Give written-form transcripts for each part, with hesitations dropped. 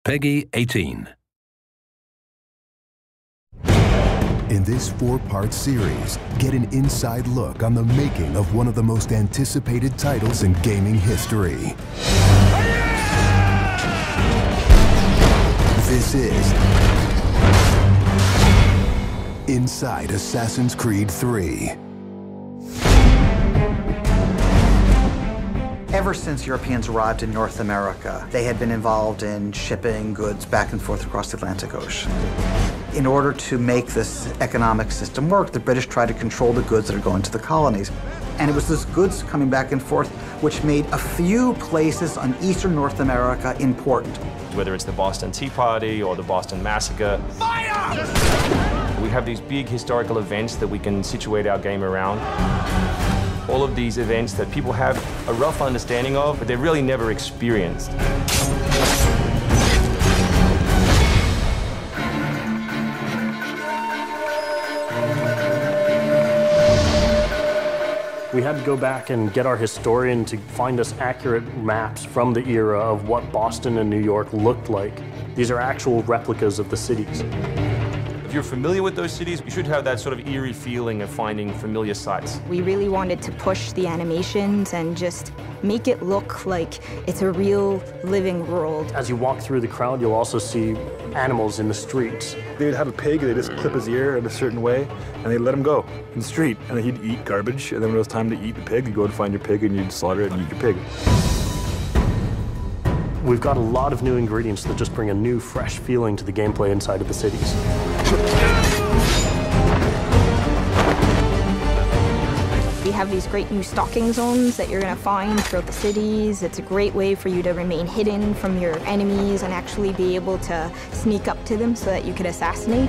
Peggy 18. In this 4-part series, get an inside look on the making of one of the most anticipated titles in gaming history. This is Inside Assassin's Creed 3. Ever since Europeans arrived in North America, they had been involved in shipping goods back and forth across the Atlantic Ocean. In order to make this economic system work, the British tried to control the goods that are going to the colonies. And it was those goods coming back and forth which made a few places on eastern North America important. Whether it's the Boston Tea Party or the Boston Massacre. Fire! We have these big historical events that we can situate our game around. All of these events that people have a rough understanding of, but they've really never experienced. We had to go back and get our historian to find us accurate maps from the era of what Boston and New York looked like. These are actual replicas of the cities. If you're familiar with those cities, you should have that sort of eerie feeling of finding familiar sights. We really wanted to push the animations and just make it look like it's a real living world. As you walk through the crowd, you'll also see animals in the streets. They would have a pig, they just clip his ear in a certain way, and they'd let him go in the street. And then he'd eat garbage, and then when it was time to eat the pig, you'd go and find your pig, and you'd slaughter it and eat your pig. We've got a lot of new ingredients that just bring a new, fresh feeling to the gameplay inside of the cities. We have these great new stalking zones that you're going to find throughout the cities. It's a great way for you to remain hidden from your enemies and actually be able to sneak up to them so that you could assassinate.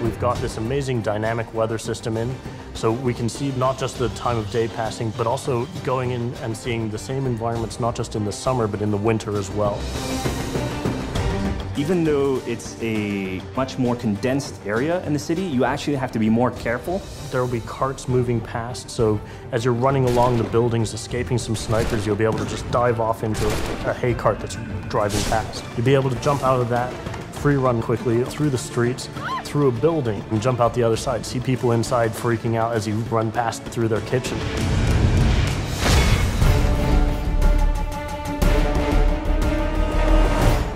We've got this amazing dynamic weather system in, so we can see not just the time of day passing, but also going in and seeing the same environments, not just in the summer, but in the winter as well. Even though it's a much more condensed area in the city, you actually have to be more careful. There will be carts moving past, so as you're running along the buildings, escaping some snipers, you'll be able to just dive off into a hay cart that's driving past. You'll be able to jump out of that, free run quickly through the streets, through a building, and jump out the other side. See people inside freaking out as you run past through their kitchen.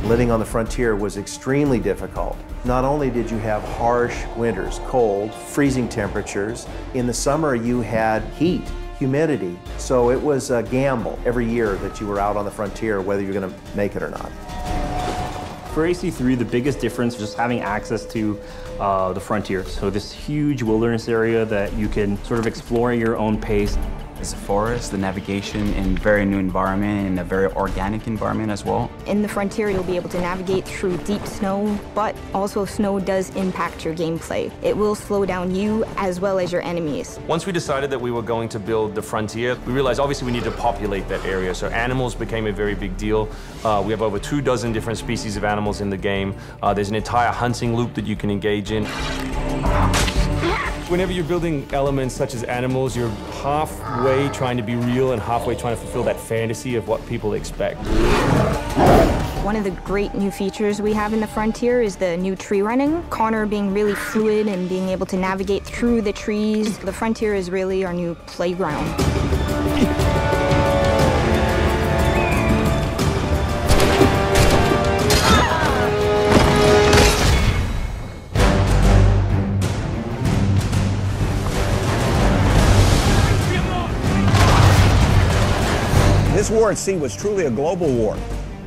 Living on the frontier was extremely difficult. Not only did you have harsh winters, cold, freezing temperatures, in the summer you had heat, humidity, so it was a gamble every year that you were out on the frontier whether you're going to make it or not. For AC3, the biggest difference is just having access to the frontier. So this huge wilderness area that you can sort of explore at your own pace. It's a forest, the navigation in a very new environment and a very organic environment as well. In the frontier, you'll be able to navigate through deep snow, but also snow does impact your gameplay. It will slow down you as well as your enemies. Once we decided that we were going to build the frontier, we realized obviously we need to populate that area. So animals became a very big deal. We have over 24 different species of animals in the game. There's an entire hunting loop that you can engage in. Whenever you're building elements such as animals, you're halfway trying to be real and halfway trying to fulfill that fantasy of what people expect. One of the great new features we have in the frontier is the new tree running. Connor being really fluid and being able to navigate through the trees. The frontier is really our new playground. This war at sea was truly a global war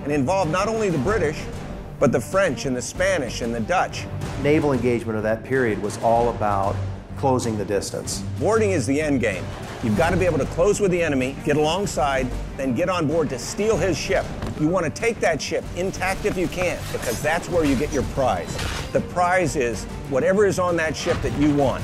and involved not only the British, but the French and the Spanish and the Dutch. Naval engagement of that period was all about closing the distance. Boarding is the end game. You've got to be able to close with the enemy, get alongside, then get on board to steal his ship. You want to take that ship intact if you can, because that's where you get your prize. The prize is whatever is on that ship that you want.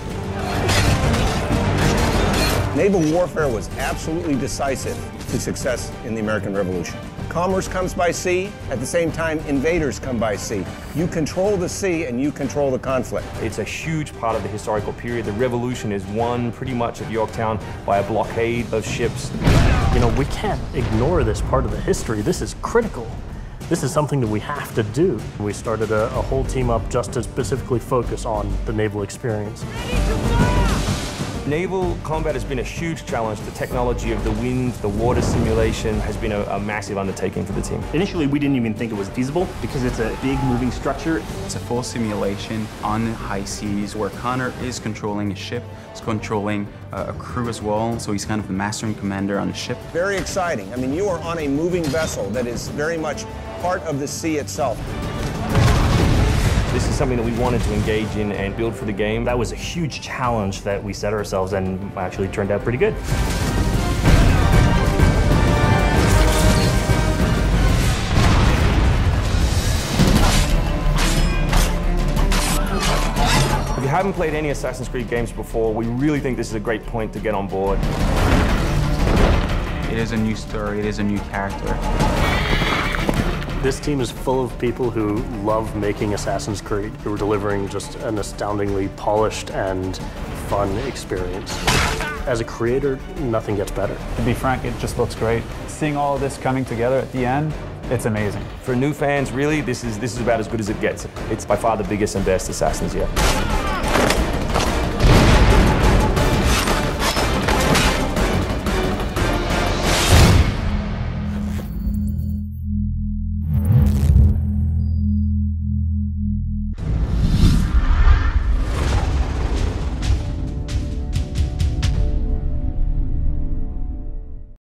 Naval warfare was absolutely decisive to success in the American Revolution. Commerce comes by sea, at the same time invaders come by sea. You control the sea and you control the conflict. It's a huge part of the historical period. The Revolution is won pretty much at Yorktown by a blockade of ships. You know, we can't ignore this part of the history. This is critical. This is something that we have to do. We started a whole team up just to specifically focus on the naval experience. Naval combat has been a huge challenge. The technology of the wind, the water simulation has been a massive undertaking for the team. Initially, we didn't even think it was feasible because it's a big moving structure. It's a full simulation on high seas where Connor is controlling a ship, he's controlling a crew as well, so he's kind of the master and commander on the ship. Very exciting. I mean, you are on a moving vessel that is very much part of the sea itself. This is something that we wanted to engage in and build for the game. That was a huge challenge that we set ourselves and actually turned out pretty good. If you haven't played any Assassin's Creed games before, we really think this is a great point to get on board. It is a new story, it is a new character. This team is full of people who love making Assassin's Creed, who are delivering just an astoundingly polished and fun experience. As a creator, nothing gets better. To be frank, it just looks great. Seeing all of this coming together at the end, it's amazing. For new fans, really, this is about as good as it gets. It's by far the biggest and best Assassins yet.